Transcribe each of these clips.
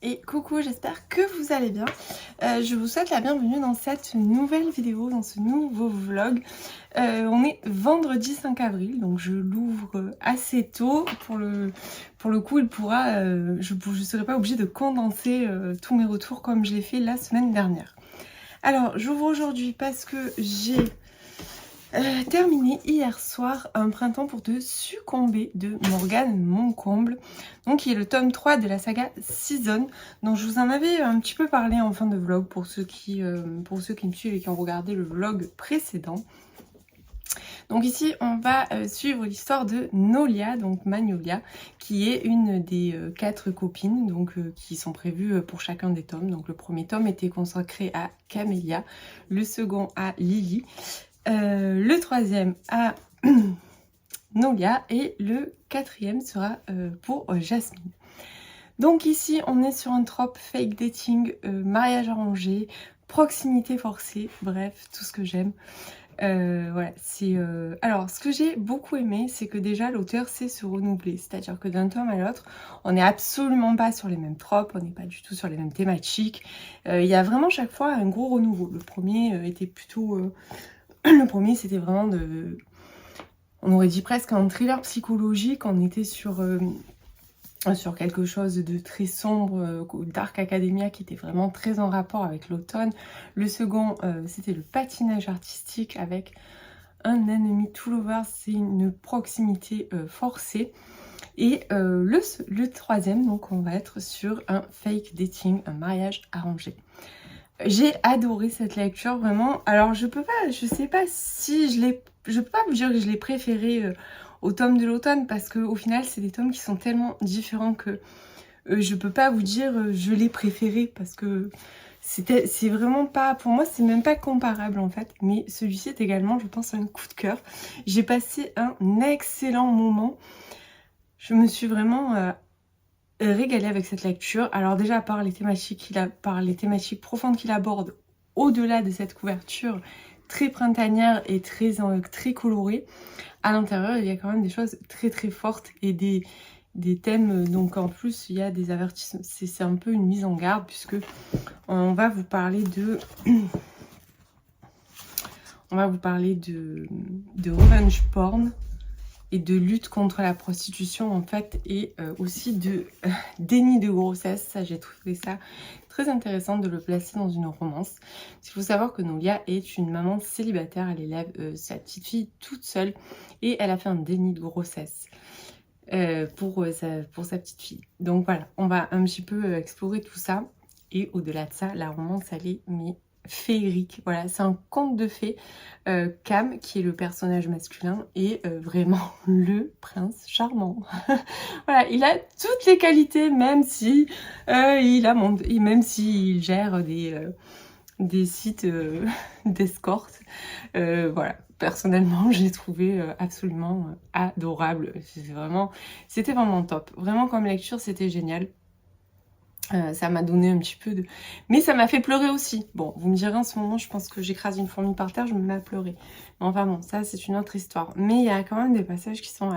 Et coucou, j'espère que vous allez bien. Je vous souhaite la bienvenue dans cette nouvelle vidéo, dans ce nouveau vlog. On est vendredi 5 avril, donc je l'ouvre assez tôt. Pour le coup, il pourra, je ne serai pas obligée de condenser tous mes retours comme je l'ai fait la semaine dernière. Alors, j'ouvre aujourd'hui parce que j'ai terminé hier soir Un printemps pour te succomber de Morgane Moncomble, donc qui est le tome 3 de la saga Season, dont je vous en avais un petit peu parlé en fin de vlog pour ceux qui me suivent et qui ont regardé le vlog précédent. Donc ici on va suivre l'histoire de Nolia, donc Magnolia, qui est une des 4 copines donc, qui sont prévues pour chacun des tomes. Donc le premier tome était consacré à Camélia, le second à Lily, le troisième à Nolia et le quatrième sera pour Jasmine. Donc ici on est sur un trope fake dating, mariage arrangé, proximité forcée, bref, tout ce que j'aime. Voilà, c'est alors ce que j'ai beaucoup aimé, c'est que déjà l'auteur sait se renouveler, c'est-à-dire que d'un tome à l'autre on n'est absolument pas sur les mêmes tropes, on n'est pas du tout sur les mêmes thématiques. Il y a vraiment chaque fois un gros renouveau. Le premier était plutôt le premier, c'était vraiment on aurait dit presque un thriller psychologique. On était sur quelque chose de très sombre, Dark Academia, qui était vraiment très en rapport avec l'automne. Le second, c'était le patinage artistique avec un ennemi to lovers, c'est une proximité forcée. Et le troisième, donc on va être sur un fake dating, un mariage arrangé. J'ai adoré cette lecture, vraiment. Alors je peux pas vous dire que je l'ai préférée au tome de l'automne, parce qu'au final c'est des tomes qui sont tellement différents que je peux pas vous dire je l'ai préféré, parce que c'est vraiment pas, pour moi c'est même pas comparable en fait. Mais celui-ci est également, je pense, un coup de cœur. J'ai passé un excellent moment. Je me suis vraiment régalée avec cette lecture. Alors déjà, par les thématiques profondes qu'il aborde, au-delà de cette couverture très printanière et très colorée, à l'intérieur il y a quand même des choses très très fortes et des thèmes. Donc en plus il y a des avertissements, c'est un peu une mise en garde, puisque on va vous parler de revenge porn et de lutte contre la prostitution en fait, et aussi de déni de grossesse. Ça, j'ai trouvé ça très intéressant de le placer dans une romance. Il faut savoir que Nolia est une maman célibataire, elle élève sa petite fille toute seule et elle a fait un déni de grossesse pour sa petite fille. Donc voilà, on va un petit peu explorer tout ça. Et au-delà de ça, la romance, elle est féerique. Voilà, c'est un conte de fées. Cam, qui est le personnage masculin, est vraiment le prince charmant. Voilà, il a toutes les qualités, même si même s'il gère des sites d'escorte. Voilà, personnellement, j'ai trouvé absolument adorable. C'était vraiment top. Vraiment, comme lecture, c'était génial. Ça m'a donné un petit peu de... Mais ça m'a fait pleurer aussi. Bon, vous me direz, en ce moment, je pense que j'écrase une fourmi par terre, je me mets à pleurer. Mais enfin bon, ça, c'est une autre histoire. Mais il y a quand même des passages qui sont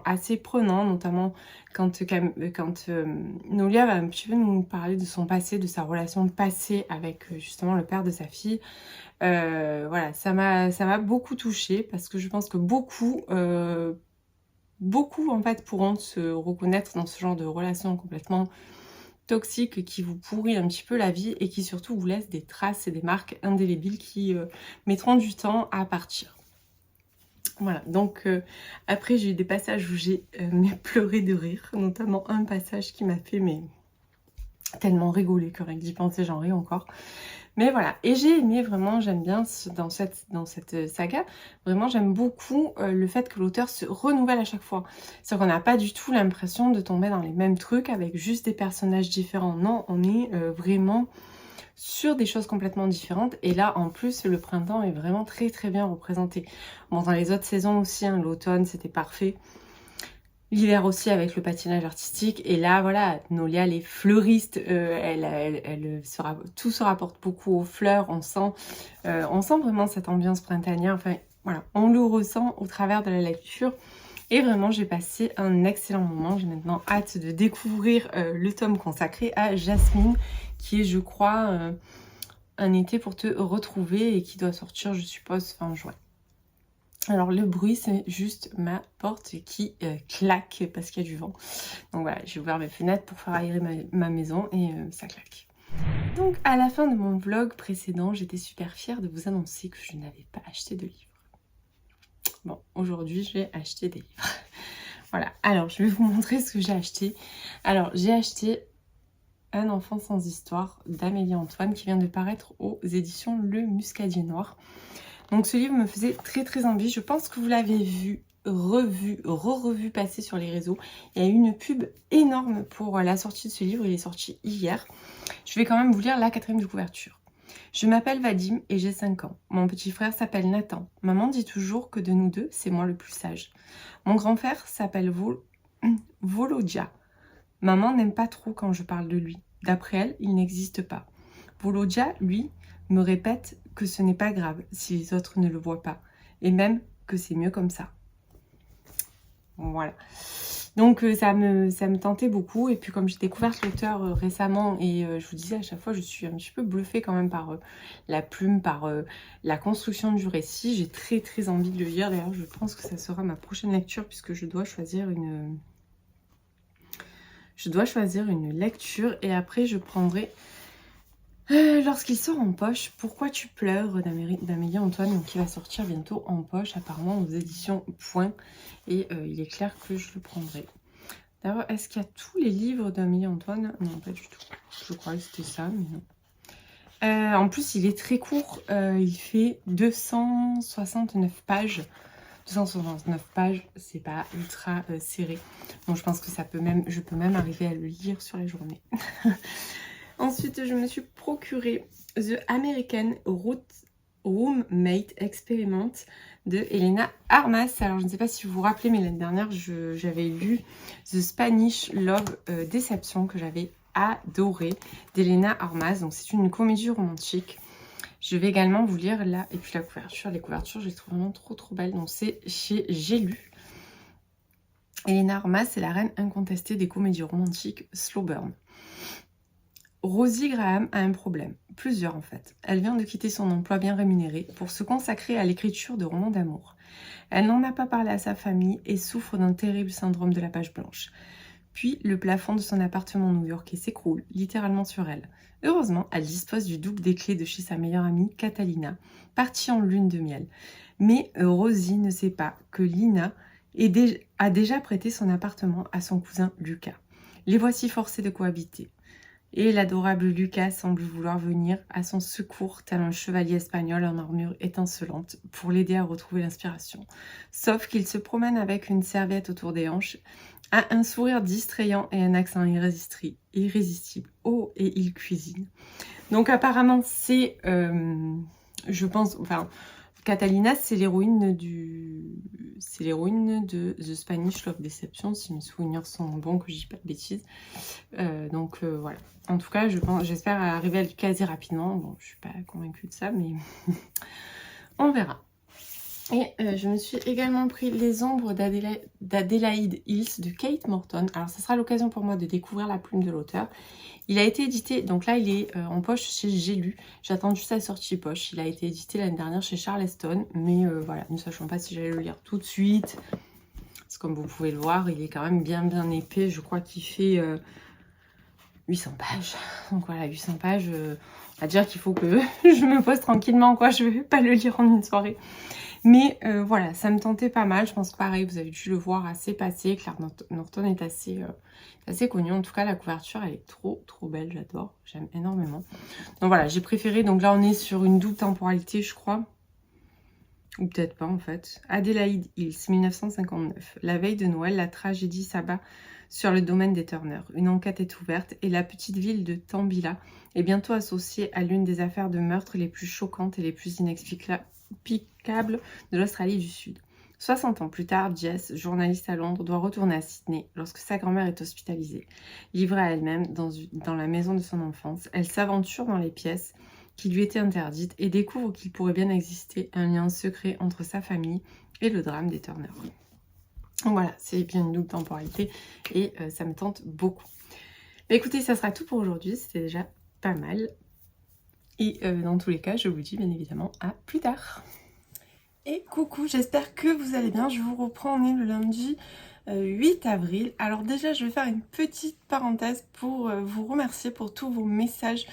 assez prenants, notamment quand Nolia va un petit peu nous parler de son passé, de sa relation passée avec justement le père de sa fille. Voilà, ça m'a beaucoup touchée, parce que je pense que beaucoup en fait pourront se reconnaître dans ce genre de relation complètement toxique qui vous pourrit un petit peu la vie et qui surtout vous laisse des traces et des marques indélébiles qui mettront du temps à partir. Voilà, donc après j'ai eu des passages où j'ai pleuré de rire, notamment un passage qui m'a fait tellement rigoler que rien que d'y penser j'en ris encore. Mais voilà, et j'ai aimé vraiment, j'aime bien dans cette saga, vraiment j'aime beaucoup le fait que l'auteur se renouvelle à chaque fois. C'est-à-dire qu'on n'a pas du tout l'impression de tomber dans les mêmes trucs avec juste des personnages différents. Non, on est vraiment sur des choses complètement différentes. Et là, en plus, le printemps est vraiment très très bien représenté. Bon, dans les autres saisons aussi, hein, l'automne c'était parfait. L'hiver aussi avec le patinage artistique. Et là, voilà, Nolia, elle est fleuriste. Tout se rapporte beaucoup aux fleurs. On sent vraiment cette ambiance printanière. Enfin, voilà, on le ressent au travers de la lecture. Et vraiment, j'ai passé un excellent moment. J'ai maintenant hâte de découvrir le tome consacré à Jasmine, qui est, je crois, un été pour te retrouver et qui doit sortir, je suppose, fin juin. Alors le bruit, c'est juste ma porte qui claque parce qu'il y a du vent. Donc voilà, j'ai ouvert mes fenêtres pour faire aérer ma maison et ça claque. Donc à la fin de mon vlog précédent, j'étais super fière de vous annoncer que je n'avais pas acheté de livre. Bon, aujourd'hui, j'ai acheté des livres. Voilà, alors je vais vous montrer ce que j'ai acheté. Alors j'ai acheté Un enfant sans histoire d'Amélie Antoine qui vient de paraître aux éditions Le Muscadier Noir. Donc ce livre me faisait très envie. Je pense que vous l'avez vu, revu passer sur les réseaux. Il y a eu une pub énorme pour la sortie de ce livre. Il est sorti hier. Je vais quand même vous lire la 4e de couverture. Je m'appelle Vadim et j'ai 5 ans. Mon petit frère s'appelle Nathan. Maman dit toujours que de nous deux, c'est moi le plus sage. Mon grand frère s'appelle Volodya. Maman n'aime pas trop quand je parle de lui. D'après elle, il n'existe pas. Volodya, lui, me répète que ce n'est pas grave si les autres ne le voient pas. Et même que c'est mieux comme ça. Voilà. Donc ça me tentait beaucoup. Et puis comme j'ai découvert l'auteur récemment, et je vous disais à chaque fois, je suis un petit peu bluffée quand même par la plume, par la construction du récit. J'ai très envie de le lire. D'ailleurs, je pense que ça sera ma prochaine lecture puisque je dois choisir une lecture. Et après, je prendrai... lorsqu'il sort en poche, Pourquoi tu pleures d'Amélie Antoine, donc qui va sortir bientôt en poche, apparemment aux éditions Point. Et il est clair que je le prendrai. D'ailleurs, est-ce qu'il y a tous les livres d'Amélie Antoine? Non, pas du tout. Je crois que c'était ça, mais non. En plus, il est très court. Il fait 269 pages. 269 pages, c'est pas ultra serré. Donc je pense que je peux même arriver à le lire sur la journée. Ensuite, je me suis procuré The American Roommate Experiment de Elena Armas. Alors, je ne sais pas si vous vous rappelez, mais l'année dernière, j'avais lu The Spanish Love Deception, que j'avais adoré, d'Elena Armas. Donc, c'est une comédie romantique. Je vais également vous lire là, et puis la couverture. Les couvertures, je les trouve vraiment trop belles. Donc, c'est chez J'ai lu. Elena Armas, c'est la reine incontestée des comédies romantiques slow burn. Rosie Graham a un problème, plusieurs en fait. Elle vient de quitter son emploi bien rémunéré pour se consacrer à l'écriture de romans d'amour. Elle n'en a pas parlé à sa famille et souffre d'un terrible syndrome de la page blanche. Puis le plafond de son appartement new-yorkais s'écroule littéralement sur elle. Heureusement, elle dispose du double des clés de chez sa meilleure amie, Catalina, partie en lune de miel. Mais Rosie ne sait pas que Lina a déjà prêté son appartement à son cousin Lucas. Les voici forcés de cohabiter. Et l'adorable Lucas semble vouloir venir à son secours tel un chevalier espagnol en armure étincelante pour l'aider à retrouver l'inspiration. Sauf qu'il se promène avec une serviette autour des hanches, a un sourire distrayant et un accent irrésistible. Oh, et il cuisine. Donc apparemment c'est, je pense, enfin... Catalina, c'est l'héroïne de The Spanish Love Deception, si mes souvenirs sont bons, que je dis pas de bêtises. Donc voilà. En tout cas, j'espère arriver à le caser rapidement. Bon, je suis pas convaincue de ça, mais on verra. Et je me suis également pris Les Ombres d'Adélaïde Hills de Kate Morton. Alors, ça sera l'occasion pour moi de découvrir la plume de l'auteur. Il a été édité, donc là, il est en poche chez J'ai lu. J'ai attendu sa sortie poche. Il a été édité l'année dernière chez Charleston. Mais voilà, ne sachant pas si j'allais le lire tout de suite. Parce que comme vous pouvez le voir, il est quand même bien épais. Je crois qu'il fait 800 pages. Donc voilà, 800 pages. On va dire qu'il faut que je me pose tranquillement, quoi. Je ne vais pas le lire en une soirée. Mais voilà, ça me tentait pas mal. Je pense que pareil, vous avez dû le voir assez passer. Claire Norton est assez connue. En tout cas, la couverture, elle est trop belle. J'adore. J'aime énormément. Donc voilà, j'ai préféré. Donc là, on est sur une double temporalité, je crois. Ou peut-être pas, en fait. Adélaïde Hills, 1959. La veille de Noël, la tragédie s'abat sur le domaine des Turner. Une enquête est ouverte et la petite ville de Tambilla est bientôt associée à l'une des affaires de meurtre les plus choquantes et les plus inexplicables de l'Australie du Sud. 60 ans plus tard, Jess, journaliste à Londres, doit retourner à Sydney lorsque sa grand-mère est hospitalisée. Livrée à elle-même dans la maison de son enfance, elle s'aventure dans les pièces qui lui étaient interdites et découvre qu'il pourrait bien exister un lien secret entre sa famille et le drame des Turner. Donc voilà, c'est bien une double temporalité et ça me tente beaucoup. Bah, écoutez, ça sera tout pour aujourd'hui, c'était déjà pas mal. Et dans tous les cas, je vous dis bien évidemment à plus tard. Et coucou, j'espère que vous allez bien. Je vous reprends, on est le lundi 8 avril. Alors déjà, je vais faire une petite parenthèse pour vous remercier pour tous vos messages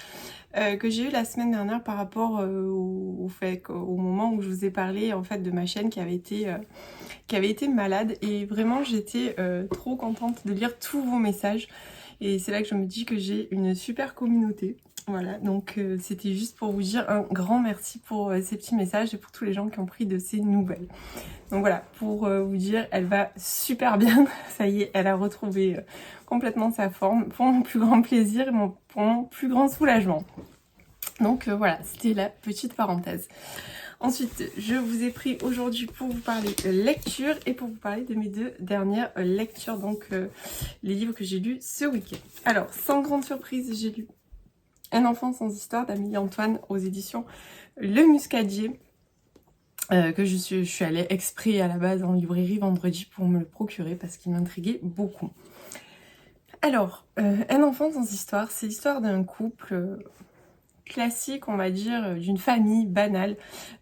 que j'ai eu la semaine dernière par rapport au moment où je vous ai parlé en fait de ma chaîne qui avait été malade. Et vraiment, j'étais trop contente de lire tous vos messages. Et c'est là que je me dis que j'ai une super communauté. Voilà, donc c'était juste pour vous dire un grand merci pour ces petits messages et pour tous les gens qui ont pris de ces nouvelles. Donc voilà, pour vous dire, elle va super bien. Ça y est, elle a retrouvé complètement sa forme pour mon plus grand plaisir et pour mon plus grand soulagement. Donc voilà, c'était la petite parenthèse. Ensuite, je vous ai pris aujourd'hui pour vous parler de lecture et pour vous parler de mes deux dernières lectures, donc les livres que j'ai lus ce week-end. Alors, sans grande surprise, j'ai lu Un enfant sans histoire d'Amélie Antoine aux éditions Le Muscadier, que je suis allée exprès à la base en librairie vendredi pour me le procurer parce qu'il m'intriguait beaucoup. Alors, Un enfant sans histoire, c'est l'histoire d'un couple classique, on va dire, d'une famille banale,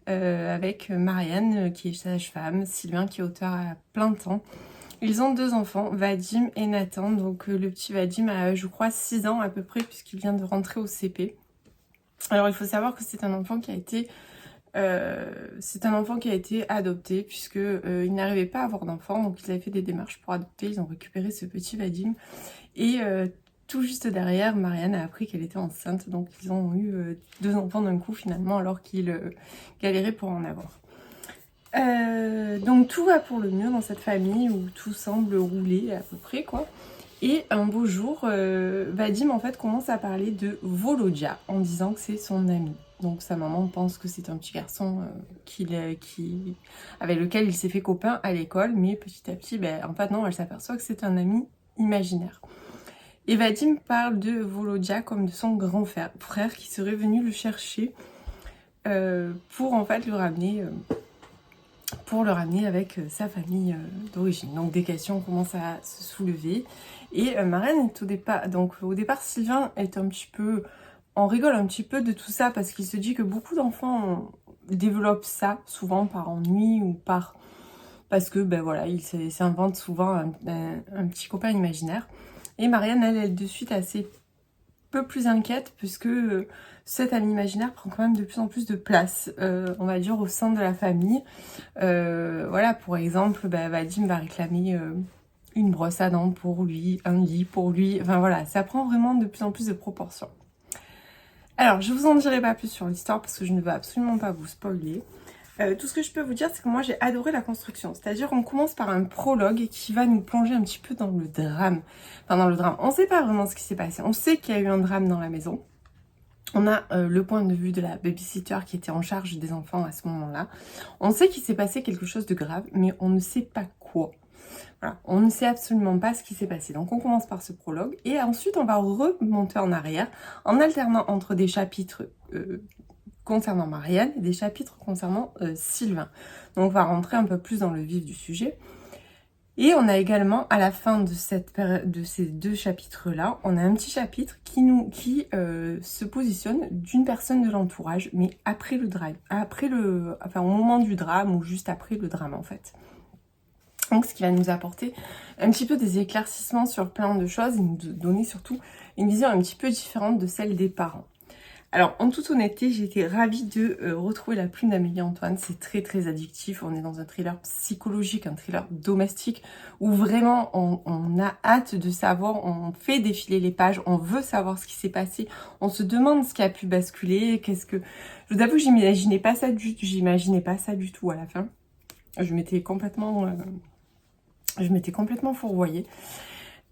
avec Marianne qui est sage-femme, Sylvain qui est auteur à plein temps. Ils ont deux enfants, Vadim et Nathan. Donc le petit Vadim a, je crois, 6 ans à peu près, puisqu'il vient de rentrer au CP. Alors il faut savoir que c'est un enfant qui a été adopté, puisque il n'arrivait pas à avoir d'enfant, donc ils avaient fait des démarches pour adopter. Ils ont récupéré ce petit Vadim et tout juste derrière, Marianne a appris qu'elle était enceinte, donc ils ont eu 2 enfants d'un coup finalement, alors qu'ils galéraient pour en avoir. Donc tout va pour le mieux dans cette famille où tout semble rouler à peu près quoi. Et un beau jour, Vadim en fait commence à parler de Volodya en disant que c'est son ami. Donc sa maman pense que c'est un petit garçon avec lequel il s'est fait copain à l'école, mais petit à petit, en fait non, elle s'aperçoit que c'est un ami imaginaire. Et Vadim parle de Volodya comme de son grand frère qui serait venu le chercher pour en fait le ramener avec sa famille d'origine. Donc des questions commencent à se soulever. Et Marianne est au départ. Donc au départ, Sylvain est un petit peu. On rigole un petit peu de tout ça parce qu'il se dit que beaucoup d'enfants développent ça, souvent par ennui ou parce que voilà, ils s'inventent souvent un petit copain imaginaire. Et Marianne, elle de suite assez peu plus inquiète puisque cet ami imaginaire prend quand même de plus en plus de place, on va dire, au sein de la famille. Voilà, pour exemple, Vadim va réclamer une brosse à dents pour lui, un lit pour lui. Enfin voilà, ça prend vraiment de plus en plus de proportions. Alors, je vous en dirai pas plus sur l'histoire parce que je ne veux absolument pas vous spoiler. Tout ce que je peux vous dire, c'est que moi j'ai adoré la construction. C'est-à-dire on commence par un prologue qui va nous plonger un petit peu dans le drame. Enfin dans le drame, on ne sait pas vraiment ce qui s'est passé. On sait qu'il y a eu un drame dans la maison. On a le point de vue de la babysitter qui était en charge des enfants à ce moment-là. On sait qu'il s'est passé quelque chose de grave, mais on ne sait pas quoi. Voilà, on ne sait absolument pas ce qui s'est passé. Donc on commence par ce prologue et ensuite on va remonter en arrière en alternant entre des chapitres concernant Marianne et des chapitres concernant Sylvain. Donc on va rentrer un peu plus dans le vif du sujet. Et on a également, à la fin de ces 2 chapitres-là, on a un petit chapitre qui se positionne d'une personne de l'entourage, mais après le drame, au moment du drame ou juste après le drame en fait. Donc ce qui va nous apporter un petit peu des éclaircissements sur plein de choses et nous donner surtout une vision un petit peu différente de celle des parents. Alors, en toute honnêteté, j'ai été ravie de retrouver La Plume d'Amélie Antoine. C'est très très addictif. On est dans un thriller psychologique, un thriller domestique où vraiment on a hâte de savoir, on fait défiler les pages, on veut savoir ce qui s'est passé, on se demande ce qui a pu basculer, Je vous avoue que j'imaginais pas ça du tout à la fin. Je m'étais complètement fourvoyée.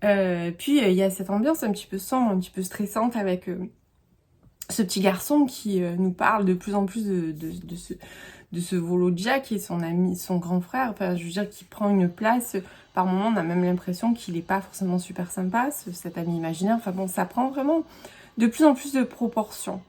Puis il y a cette ambiance un petit peu sombre, un petit peu stressante avec ce petit garçon qui nous parle de plus en plus de ce Volodya qui est son ami, son grand frère. Enfin, je veux dire, qui prend une place. Par moments, on a même l'impression qu'il n'est pas forcément super sympa, cet ami imaginaire. Enfin bon, ça prend vraiment de plus en plus de proportions.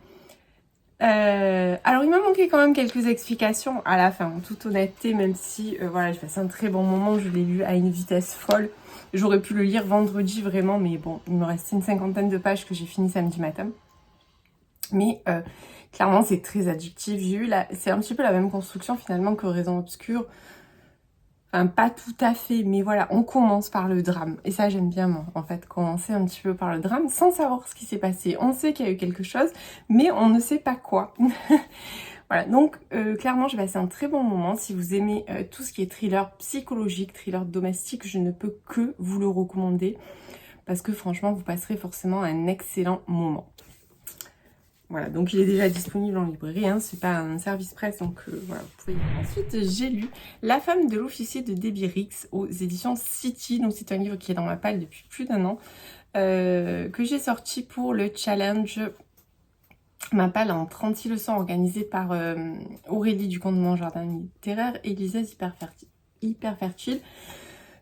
Alors il m'a manqué quand même quelques explications à la fin, en toute honnêteté, même si voilà, j'ai passé un très bon moment, je l'ai lu à une vitesse folle. J'aurais pu le lire vendredi vraiment, mais bon, il me restait une 50aine de pages que j'ai fini samedi matin. Mais clairement c'est très addictif. C'est un petit peu la même construction finalement que Raison Obscure. Enfin, pas tout à fait, mais voilà, on commence par le drame. Et ça, j'aime bien, moi, en fait, commencer un petit peu par le drame sans savoir ce qui s'est passé. On sait qu'il y a eu quelque chose, mais on ne sait pas quoi. Voilà, donc clairement, j'ai passé un très bon moment. Si vous aimez tout ce qui est thriller psychologique, thriller domestique, je ne peux que vous le recommander. Parce que franchement, vous passerez forcément un excellent moment. Voilà, donc il est déjà disponible en librairie, hein, c'est pas un service presse, donc voilà, vous pouvez. Ensuite, j'ai lu La femme de l'officier de Debbie Rix aux éditions City, donc c'est un livre qui est dans ma palle depuis plus d'1 an, que j'ai sorti pour le challenge Ma palle en 36 leçons organisé par Aurélie du Compte de Mon Jardin Littéraire et Lisa Hyper Fertile.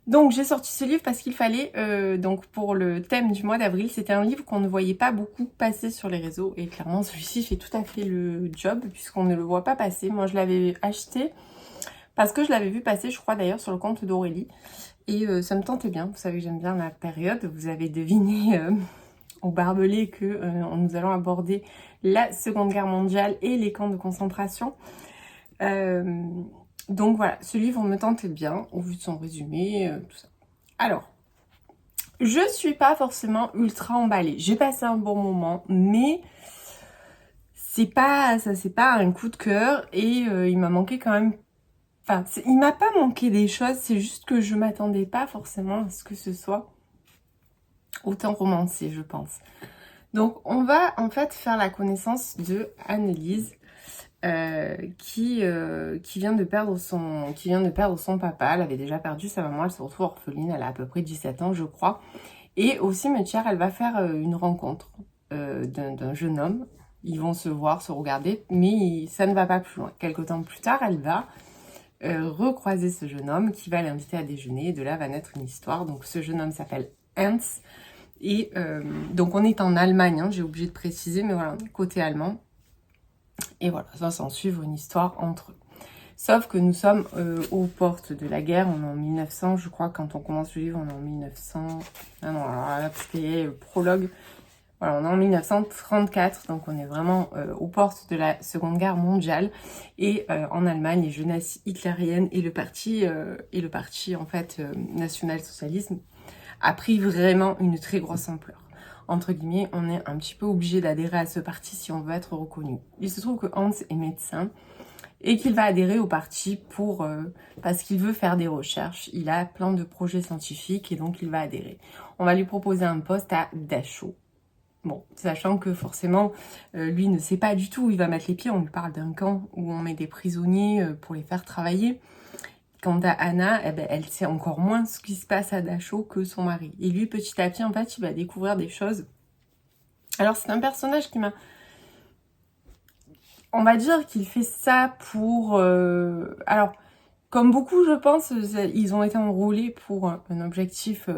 Donc j'ai sorti ce livre parce qu'il fallait, donc pour le thème du mois d'avril, c'était un livre qu'on ne voyait pas beaucoup passer sur les réseaux. Et clairement celui-ci fait tout à fait le job puisqu'on ne le voit pas passer. Moi je l'avais acheté parce que je l'avais vu passer, je crois d'ailleurs, sur le compte d'Aurélie. Et ça me tentait bien, vous savez que j'aime bien la période. Vous avez deviné au barbelé que nous allons aborder la Seconde Guerre mondiale et les camps de concentration. Donc voilà, ce livre me tentait bien, au vu de son résumé, tout ça. Alors, je suis pas forcément ultra emballée. J'ai passé un bon moment, mais c'est pas un coup de cœur. Et il m'a manqué quand même... Enfin, il m'a pas manqué des choses, c'est juste que je m'attendais pas forcément à ce que ce soit autant romancé, je pense. Donc, on va en fait faire la connaissance de Annelise. Qui vient de perdre son papa. Elle avait déjà perdu sa maman, elle se retrouve orpheline, elle a à peu près 17 ans je crois. Et au cimetière, elle va faire une rencontre d'un jeune homme. Ils vont se voir, se regarder, mais ça ne va pas plus loin. Quelque temps plus tard, elle va recroiser ce jeune homme qui va l'inviter à déjeuner, et de là va naître une histoire. Donc ce jeune homme s'appelle Hans. Et donc on est en Allemagne, hein, j'ai oublié de préciser, mais voilà, côté allemand. Et voilà, ça va s'en suivre une histoire entre eux. Sauf que nous sommes aux portes de la guerre, on est en 1900, je crois, quand on commence le livre, on est en 1900... Ah non, alors là, c'était le prologue. Voilà, on est en 1934, donc on est vraiment aux portes de la Seconde Guerre mondiale. Et en Allemagne, les jeunesses hitlériennes et le parti en fait, national-socialisme a pris vraiment une très grosse ampleur. Entre guillemets, on est un petit peu obligé d'adhérer à ce parti si on veut être reconnu. Il se trouve que Hans est médecin et qu'il va adhérer au parti parce qu'il veut faire des recherches. Il a plein de projets scientifiques et donc il va adhérer. On va lui proposer un poste à Dachau. Bon, sachant que forcément, lui ne sait pas du tout où il va mettre les pieds. On lui parle d'un camp où on met des prisonniers pour les faire travailler. Quant à Anna, eh ben, elle sait encore moins ce qui se passe à Dachau que son mari. Et lui, petit à petit, en fait, il va découvrir des choses. Alors, c'est un personnage qui m'a... On va dire qu'il fait ça pour... Alors, comme beaucoup, je pense, ils ont été enrôlés pour un objectif,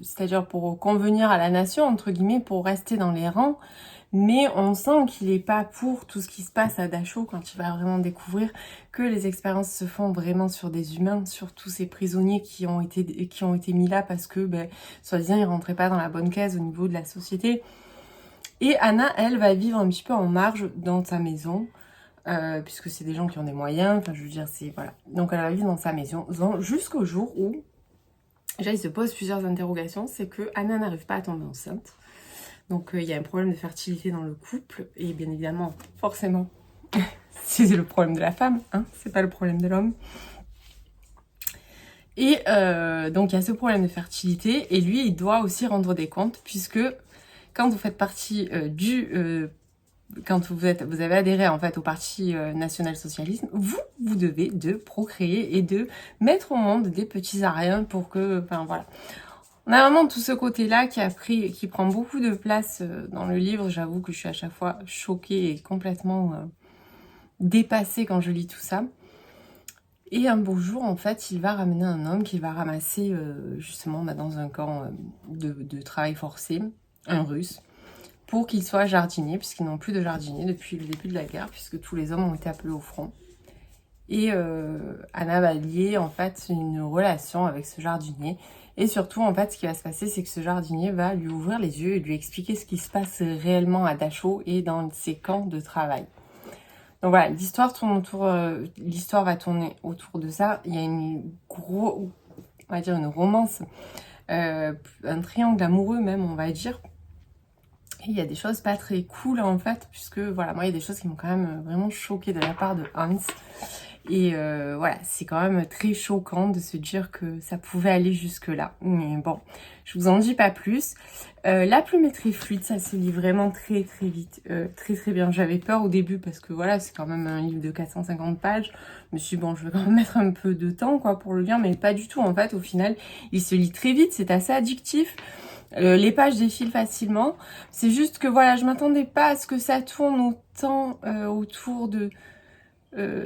c'est-à-dire pour convenir à la nation, entre guillemets, pour rester dans les rangs. Mais on sent qu'il n'est pas pour tout ce qui se passe à Dachau quand il va vraiment découvrir que les expériences se font vraiment sur des humains, sur tous ces prisonniers qui ont été mis là parce que, ben, soi-disant, ils rentraient pas dans la bonne case au niveau de la société. Et Anna, elle, va vivre un petit peu en marge dans sa maison, puisque c'est des gens qui ont des moyens, enfin je veux dire, c'est... Voilà. Donc elle va vivre dans sa maison jusqu'au jour où, déjà il se pose plusieurs interrogations, c'est que Anna n'arrive pas à tomber enceinte. Donc il y a un problème de fertilité dans le couple, et bien évidemment, forcément, c'est le problème de la femme, hein, c'est pas le problème de l'homme. Et donc il y a ce problème de fertilité, et lui il doit aussi rendre des comptes, puisque quand vous faites partie quand vous avez adhéré en fait au parti national-socialisme, vous devez de procréer et de mettre au monde des petits ariens pour que, enfin voilà. On a vraiment tout ce côté-là qui prend beaucoup de place dans le livre. J'avoue que je suis à chaque fois choquée et complètement dépassée quand je lis tout ça. Et un beau jour, en fait, il va ramener un homme qu'il va ramasser justement dans un camp de travail forcé, un Russe, pour qu'ils soient jardiniers, puisqu'ils n'ont plus de jardinier depuis le début de la guerre, puisque tous les hommes ont été appelés au front. Et Anna va lier en fait une relation avec ce jardinier. Et surtout, en fait, ce qui va se passer, c'est que ce jardinier va lui ouvrir les yeux et lui expliquer ce qui se passe réellement à Dachau et dans ses camps de travail. Donc voilà, l'histoire va tourner autour de ça. Il y a une romance, un triangle amoureux même, on va dire. Et il y a des choses pas très cool en fait, puisque voilà, moi il y a des choses qui m'ont quand même vraiment choquée de la part de Hans. Et voilà, c'est quand même très choquant de se dire que ça pouvait aller jusque là. Mais bon, je vous en dis pas plus. La plume est très fluide, ça se lit vraiment très très vite, très bien. J'avais peur au début parce que voilà, c'est quand même un livre de 450 pages. Je me suis dit, bon, je vais quand même mettre un peu de temps quoi pour le lire, mais pas du tout. En fait, au final, il se lit très vite, c'est assez addictif. Les pages défilent facilement. C'est juste que voilà, je m'attendais pas à ce que ça tourne autant autour de...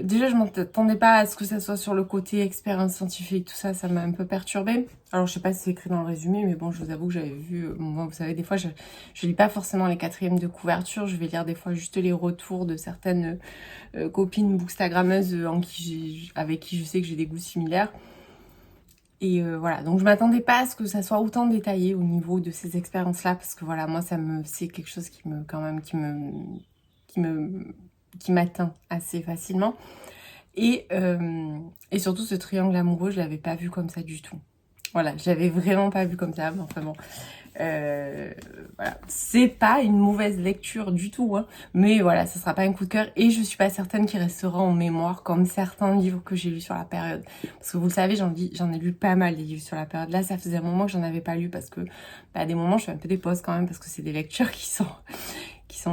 déjà, je m'attendais pas à ce que ça soit sur le côté expérience scientifique, tout ça, ça m'a un peu perturbée. Alors, je sais pas si c'est écrit dans le résumé, mais bon, je vous avoue que j'avais vu... moi, vous savez, des fois, je lis pas forcément les quatrièmes de couverture, je vais lire des fois juste les retours de certaines copines bookstagrammeuses avec qui je sais que j'ai des goûts similaires. Et voilà, donc je m'attendais pas à ce que ça soit autant détaillé au niveau de ces expériences-là, parce que voilà, moi, c'est quelque chose qui m'atteint assez facilement. Et surtout, ce triangle amoureux, je l'avais pas vu comme ça du tout. Voilà, je l'avais vraiment pas vu comme ça, mais enfin bon. Voilà, c'est pas une mauvaise lecture du tout, hein, mais voilà, ça sera pas un coup de cœur et je suis pas certaine qu'il restera en mémoire comme certains livres que j'ai lus sur la période. Parce que vous le savez, j'en ai lu pas mal des livres sur la période. Là, ça faisait un moment que j'en avais pas lu parce que à des moments, je fais un peu des pauses quand même parce que c'est des lectures qui sont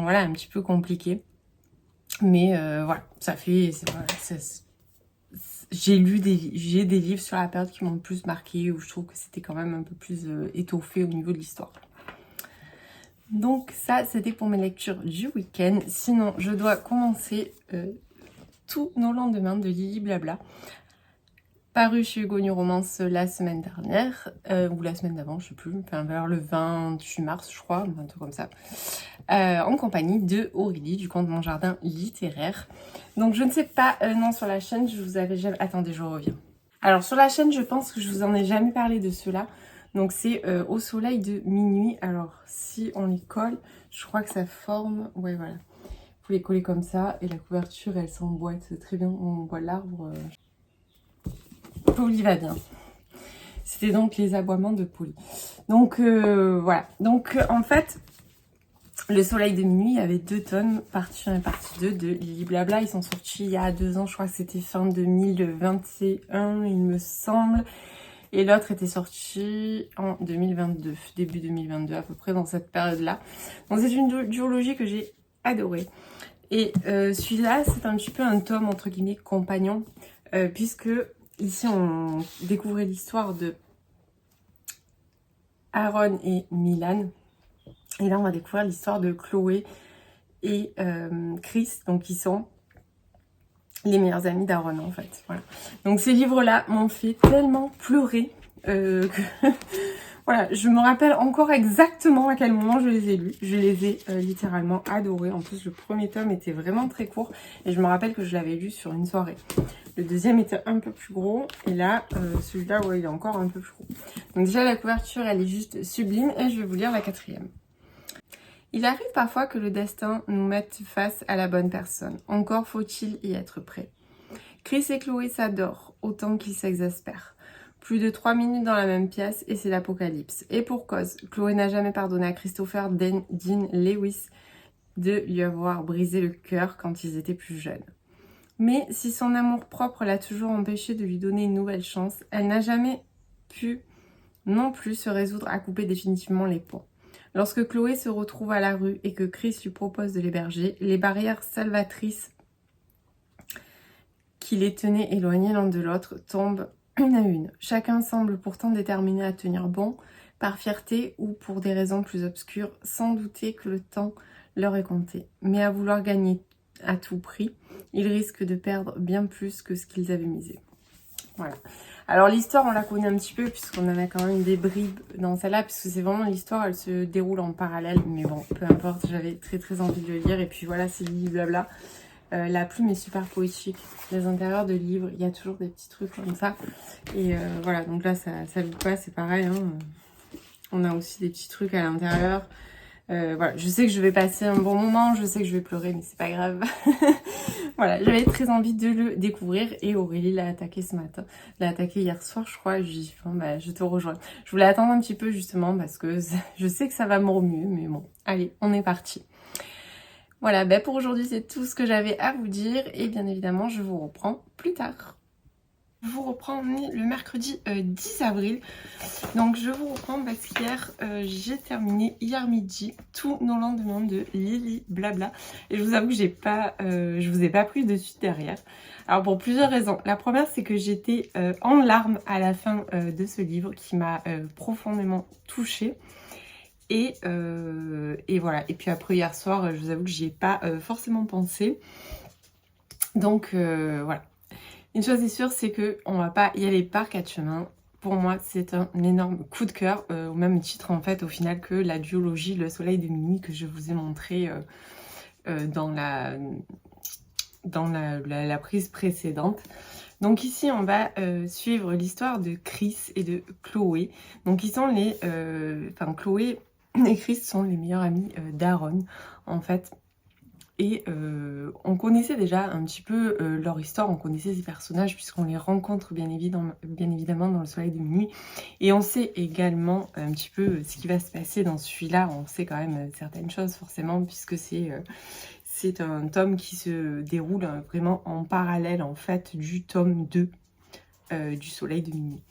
voilà, un petit peu compliquées. Mais voilà, ça fait... j'ai des livres sur la période qui m'ont le plus marqué, où je trouve que c'était quand même un peu plus étoffé au niveau de l'histoire. Donc ça, c'était pour mes lectures du week-end. Sinon, je dois commencer tous nos lendemains de Lily Blabla, paru chez Hugo New Romance la semaine dernière, ou la semaine d'avant, je sais plus, enfin vers le 28 mars, je crois, un truc comme ça, en compagnie de Aurélie du Conte de mon jardin littéraire. Donc je ne sais pas, non, sur la chaîne, je vous avais jamais... Attendez, je reviens. Alors sur la chaîne, je pense que je vous en ai jamais parlé de ceux-là. Donc c'est Au soleil de minuit. Alors si on les colle, je crois que ça forme... Ouais, voilà. Vous les collez comme ça et la couverture, elle s'emboîte très bien. On voit l'arbre... Polly va bien. C'était donc les aboiements de Polly. Donc voilà. Donc en fait, Le soleil de minuit, il y avait 2 tomes, partie 1 et partie 2 de Lily Blabla. Ils sont sortis il y a 2 ans, je crois que c'était fin 2021, il me semble. Et l'autre était sorti en 2022, début 2022 à peu près, dans cette période-là. Donc c'est une duologie que j'ai adorée. Et celui-là, c'est un petit peu un tome, entre guillemets, compagnon, puisque ici, on découvrait l'histoire de Aaron et Milan. Et là, on va découvrir l'histoire de Chloé et Chris, donc qui sont les meilleurs amis d'Aaron, en fait. Voilà. Donc ces livres-là m'ont fait tellement pleurer que... Voilà, je me rappelle encore exactement à quel moment je les ai lus. Je les ai littéralement adorés. En plus, le premier tome était vraiment très court. Et je me rappelle que je l'avais lu sur une soirée. Le deuxième était un peu plus gros. Et là, celui-là, ouais, il est encore un peu plus gros. Donc déjà, la couverture, elle est juste sublime. Et je vais vous lire la 4e. Il arrive parfois que le destin nous mette face à la bonne personne. Encore faut-il y être prêt. Chris et Chloé s'adorent autant qu'ils s'exaspèrent. Plus de 3 minutes dans la même pièce et c'est l'apocalypse. Et pour cause, Chloé n'a jamais pardonné à Christopher Dean Lewis de lui avoir brisé le cœur quand ils étaient plus jeunes. Mais si son amour-propre l'a toujours empêché de lui donner une nouvelle chance, elle n'a jamais pu non plus se résoudre à couper définitivement les ponts. Lorsque Chloé se retrouve à la rue et que Chris lui propose de l'héberger, les barrières salvatrices qui les tenaient éloignés l'un de l'autre tombent une à une. Chacun semble pourtant déterminé à tenir bon, par fierté ou pour des raisons plus obscures, sans douter que le temps leur est compté. Mais à vouloir gagner à tout prix, ils risquent de perdre bien plus que ce qu'ils avaient misé. Voilà. Alors l'histoire, on la connaît un petit peu puisqu'on en a quand même des bribes dans celle-là, puisque c'est vraiment l'histoire, elle se déroule en parallèle. Mais bon, peu importe, j'avais très envie de le lire. Et puis voilà, c'est Lily Blabla. La plume est super poétique. Les intérieurs de livres, il y a toujours des petits trucs comme ça. Et voilà, donc là, ça loupe pas, c'est pareil. Hein. On a aussi des petits trucs à l'intérieur. Voilà, je sais que je vais passer un bon moment, je sais que je vais pleurer, mais c'est pas grave. Voilà, j'avais très envie de le découvrir et Aurélie l'a attaqué ce matin. L'a attaqué hier soir, je crois. Je lui ai dit, bon, bah, je te rejoins. Je voulais attendre un petit peu justement parce que je sais que ça va me remuer, mais bon, allez, on est parti. Voilà, bah pour aujourd'hui, c'est tout ce que j'avais à vous dire et bien évidemment, je vous reprends plus tard. Je vous reprends le mercredi 10 avril. Donc je vous reprends parce qu'hier j'ai terminé hier midi tous nos lendemains de Lily Blabla. Et je vous avoue que je vous ai pas pris de suite derrière. Alors pour plusieurs raisons. La première, c'est que j'étais en larmes à la fin de ce livre qui m'a profondément touchée. Et voilà. Et puis après hier soir, je vous avoue que j'y ai pas forcément pensé. Donc voilà. Une chose est sûre, c'est qu'on va pas y aller par quatre chemins. Pour moi, c'est un énorme coup de cœur, au même titre en fait au final que la duologie Le Soleil de minuit que je vous ai montré dans la prise précédente. Donc ici, on va suivre l'histoire de Chris et de Chloé. Donc ils sont Chloé et Chris sont les meilleurs amis d'Aaron en fait. Et on connaissait déjà un petit peu leur histoire, on connaissait ces personnages puisqu'on les rencontre bien évidemment dans Le Soleil de minuit. Et on sait également un petit peu ce qui va se passer dans celui-là. On sait quand même certaines choses forcément puisque c'est un tome qui se déroule vraiment en parallèle en fait du tome 2 du Soleil de minuit.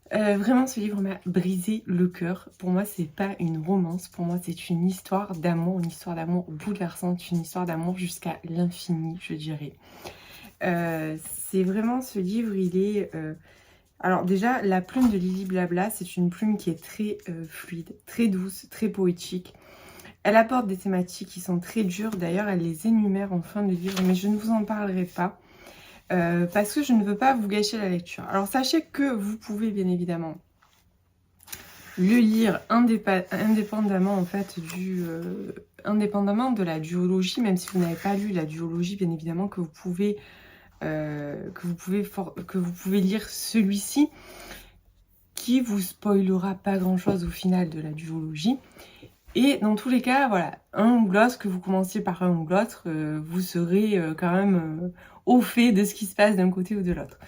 Vraiment, ce livre m'a brisé le cœur. Pour moi, c'est pas une romance. Pour moi, c'est une histoire d'amour bouleversante, une histoire d'amour jusqu'à l'infini, je dirais. C'est vraiment ce livre, il est... Alors déjà, la plume de Lily Blabla, c'est une plume qui est très fluide, très douce, très poétique. Elle apporte des thématiques qui sont très dures. D'ailleurs, elle les énumère en fin de livre, mais je ne vous en parlerai pas. Parce que je ne veux pas vous gâcher la lecture. Alors sachez que vous pouvez bien évidemment le lire indépendamment en fait indépendamment de la duologie, même si vous n'avez pas lu la duologie, bien évidemment que vous pouvez lire celui-ci qui vous spoilera pas grand chose au final de la duologie. Et dans tous les cas, voilà, un ou l'autre, que vous commenciez par un ou l'autre, vous serez quand même au fait de ce qui se passe d'un côté ou de l'autre.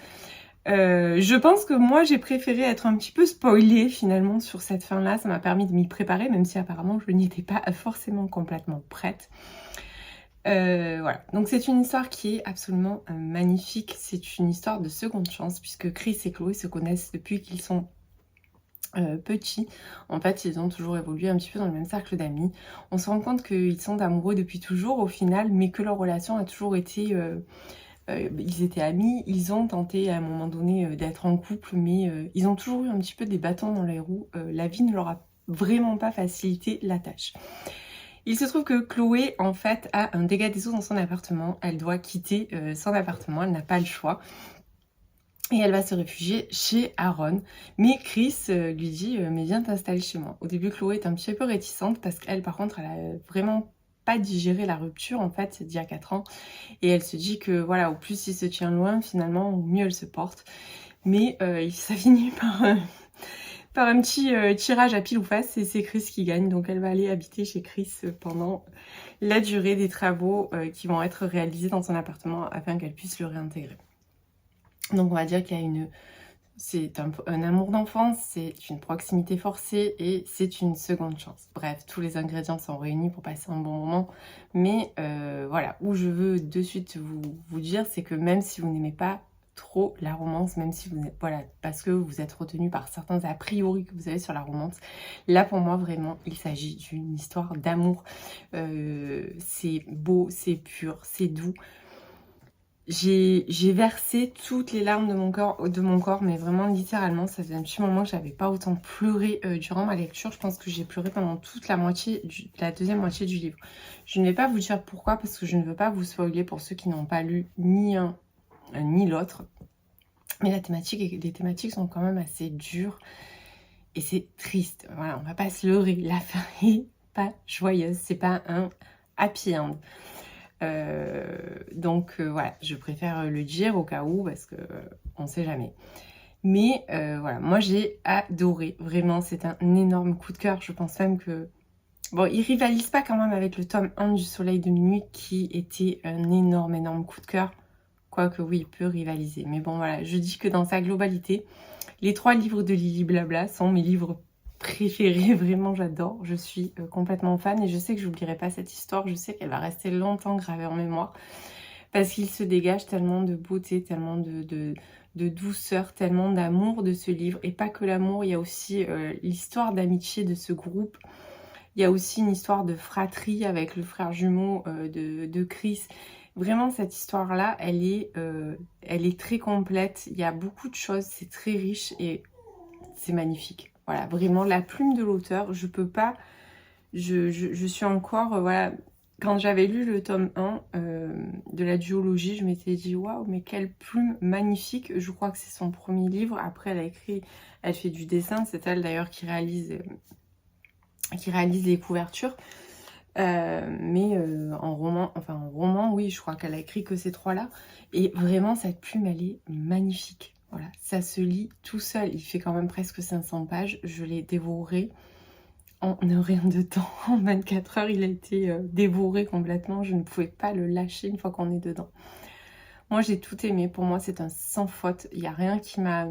Je pense que moi, j'ai préféré être un petit peu spoilée finalement sur cette fin-là. Ça m'a permis de m'y préparer, même si apparemment je n'y étais pas forcément complètement prête. Voilà, donc c'est une histoire qui est absolument magnifique. C'est une histoire de seconde chance, puisque Chris et Chloé se connaissent depuis qu'ils sont petits. En fait, ils ont toujours évolué un petit peu dans le même cercle d'amis. On se rend compte qu'ils sont amoureux depuis toujours au final, mais que leur relation a toujours été... ils étaient amis, ils ont tenté à un moment donné d'être en couple, mais ils ont toujours eu un petit peu des bâtons dans les roues. La vie ne leur a vraiment pas facilité la tâche. Il se trouve que Chloé, en fait, a un dégât des eaux dans son appartement. Elle doit quitter son appartement, elle n'a pas le choix. Et elle va se réfugier chez Aaron. Mais Chris lui dit mais viens t'installer chez moi. Au début, Chloé est un petit peu réticente parce qu'elle, par contre, elle a vraiment pas digéré la rupture, en fait, c'est d'il y a 4 ans. Et elle se dit que, voilà, au plus il se tient loin, finalement, au mieux elle se porte. Mais ça finit par un petit tirage à pile ou face et c'est Chris qui gagne. Donc elle va aller habiter chez Chris pendant la durée des travaux qui vont être réalisés dans son appartement afin qu'elle puisse le réintégrer. Donc on va dire qu'il y a c'est un amour d'enfance, c'est une proximité forcée et c'est une seconde chance. Bref, tous les ingrédients sont réunis pour passer un bon moment. Mais voilà, où je veux de suite vous dire, c'est que même si vous n'aimez pas trop la romance, même si vous voilà, parce que vous êtes retenu par certains a priori que vous avez sur la romance, là pour moi vraiment il s'agit d'une histoire d'amour. C'est beau, c'est pur, c'est doux. J'ai versé toutes les larmes de mon corps, mais vraiment littéralement, ça faisait un petit moment que j'avais pas autant pleuré durant ma lecture. Je pense que j'ai pleuré pendant toute la deuxième moitié du livre. Je ne vais pas vous dire pourquoi, parce que je ne veux pas vous spoiler pour ceux qui n'ont pas lu ni un ni l'autre. Mais les thématiques sont quand même assez dures et c'est triste. Voilà, on va pas se leurrer. La fin est pas joyeuse, c'est pas un happy end. Donc voilà, je préfère le dire au cas où parce que on sait jamais. Mais voilà, moi j'ai adoré, vraiment, c'est un énorme coup de cœur. Je pense même que... Bon, il rivalise pas quand même avec le tome 1 du Soleil de minuit qui était un énorme coup de cœur. Quoique oui, il peut rivaliser. Mais bon voilà, je dis que dans sa globalité, les 3 livres de Lily Blabla sont mes livres préférés. Vraiment, j'adore. Je suis complètement fan et je sais que j'oublierai pas cette histoire. Je sais qu'elle va rester longtemps gravée en mémoire parce qu'il se dégage tellement de beauté, tellement de douceur, tellement d'amour de ce livre. Et pas que l'amour, il y a aussi l'histoire d'amitié de ce groupe. Il y a aussi une histoire de fratrie avec le frère jumeau de Chris. Vraiment, cette histoire-là, elle est très complète. Il y a beaucoup de choses, c'est très riche et c'est magnifique. Voilà, vraiment, la plume de l'auteur, je peux pas... Je suis encore... voilà, quand j'avais lu le tome 1 de la duologie, je m'étais dit, waouh, mais quelle plume magnifique. Je crois que c'est son premier livre. Après, elle fait du dessin. C'est elle d'ailleurs qui réalise les couvertures. Mais en roman, oui, je crois qu'elle a écrit que ces 3-là. Et vraiment, cette plume, elle est magnifique. Voilà, ça se lit tout seul. Il fait quand même presque 500 pages. Je l'ai dévoré en un rien de temps. En 24 heures, il a été dévoré complètement. Je ne pouvais pas le lâcher une fois qu'on est dedans. Moi, j'ai tout aimé. Pour moi, c'est un sans faute. Il n'y a rien qui m'a...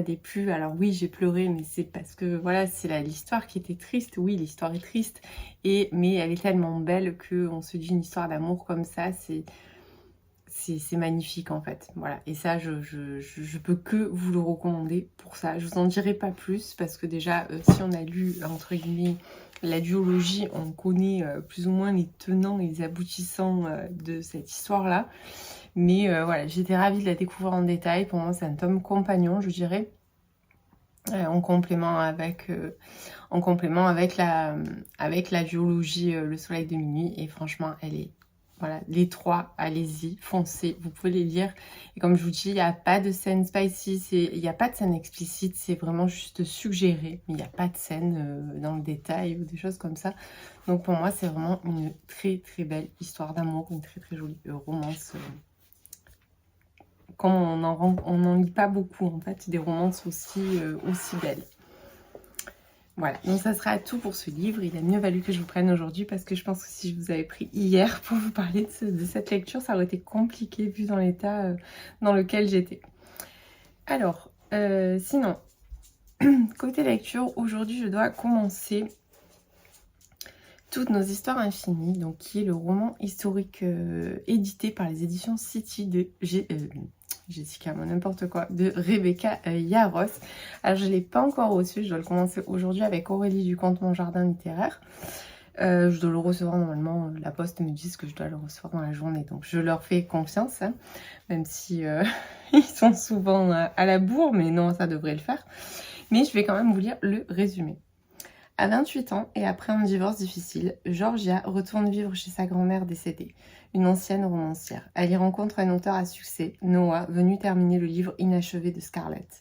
déplu. Alors oui, j'ai pleuré, mais c'est parce que voilà, c'est l'histoire qui était triste. Oui, l'histoire est triste, mais elle est tellement belle qu'on se dit une histoire d'amour comme ça, c'est magnifique en fait. Voilà, et ça, je peux que vous le recommander pour ça. Je vous en dirai pas plus parce que déjà, si on a lu entre guillemets la duologie, on connaît plus ou moins les tenants et les aboutissants de cette histoire-là. Mais voilà, j'étais ravie de la découvrir en détail. Pour moi, c'est un tome compagnon, je dirais, en complément avec la duologie Le Soleil de minuit. Et franchement, elle est... Voilà, les 3, allez-y, foncez, vous pouvez les lire. Et comme je vous dis, il n'y a pas de scène spicy, il n'y a pas de scène explicite, c'est vraiment juste suggéré. Mais il n'y a pas de scène dans le détail ou des choses comme ça. Donc pour moi, c'est vraiment une très très belle histoire d'amour, une très très jolie romance. Comme on n'en lit pas beaucoup en fait, des romances aussi belles. Voilà, donc ça sera tout pour ce livre. Il a mieux valu que je vous prenne aujourd'hui parce que je pense que si je vous avais pris hier pour vous parler de cette lecture, ça aurait été compliqué vu dans l'état dans lequel j'étais. Alors, sinon, côté lecture, aujourd'hui je dois commencer Toutes nos histoires infinies, donc qui est le roman historique édité par les éditions City de Jessica, moi n'importe quoi, de Rebecca Yarros. Alors je ne l'ai pas encore reçu, je dois le commencer aujourd'hui avec Aurélie du Comte Mon Jardin Littéraire. Je dois le recevoir normalement, la poste me dit que je dois le recevoir dans la journée, donc je leur fais confiance, hein, même si ils sont souvent à la bourre, mais non, ça devrait le faire. Mais je vais quand même vous lire le résumé. À 28 ans et après un divorce difficile, Georgia retourne vivre chez sa grand-mère décédée, une ancienne romancière. Elle y rencontre un auteur à succès, Noah, venu terminer le livre inachevé de Scarlett.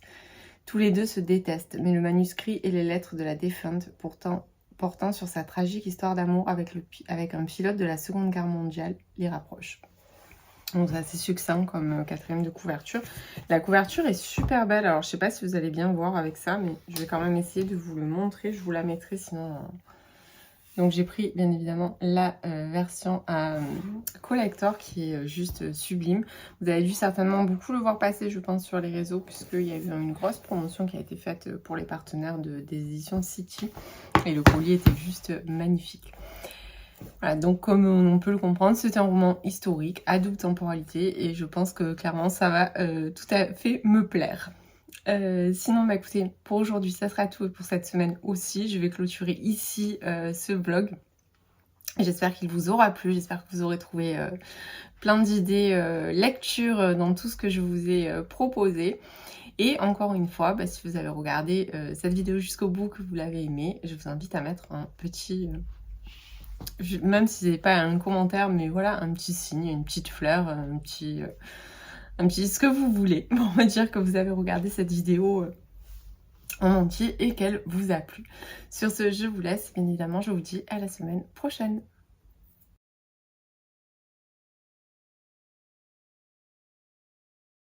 Tous les deux se détestent, mais le manuscrit et les lettres de la défunte, portant sur sa tragique histoire d'amour avec un pilote de la Seconde Guerre mondiale, les rapprochent. Donc c'est assez succinct comme quatrième de couverture. La couverture est super belle. Alors je sais pas si vous allez bien voir avec ça, mais je vais quand même essayer de vous le montrer. Je vous la mettrai sinon... Donc j'ai pris bien évidemment la version collector qui est juste sublime. Vous avez dû certainement beaucoup le voir passer, je pense, sur les réseaux, puisqu'il y a eu une grosse promotion qui a été faite pour les partenaires des éditions City. Et le colis était juste magnifique. Voilà, donc comme on peut le comprendre, c'est un roman historique à double temporalité et je pense que clairement ça va tout à fait me plaire. Sinon, bah écoutez, pour aujourd'hui, ça sera tout pour cette semaine aussi. Je vais clôturer ici ce vlog. J'espère qu'il vous aura plu, j'espère que vous aurez trouvé plein d'idées lecture dans tout ce que je vous ai proposé. Et encore une fois, bah, si vous avez regardé cette vidéo jusqu'au bout, que vous l'avez aimée, je vous invite à mettre un petit... même si c'est pas un commentaire, mais voilà, un petit signe, une petite fleur, un petit ce que vous voulez pour me dire que vous avez regardé cette vidéo en entier et qu'elle vous a plu. Sur ce, je vous laisse. Bien évidemment, je vous dis à la semaine prochaine.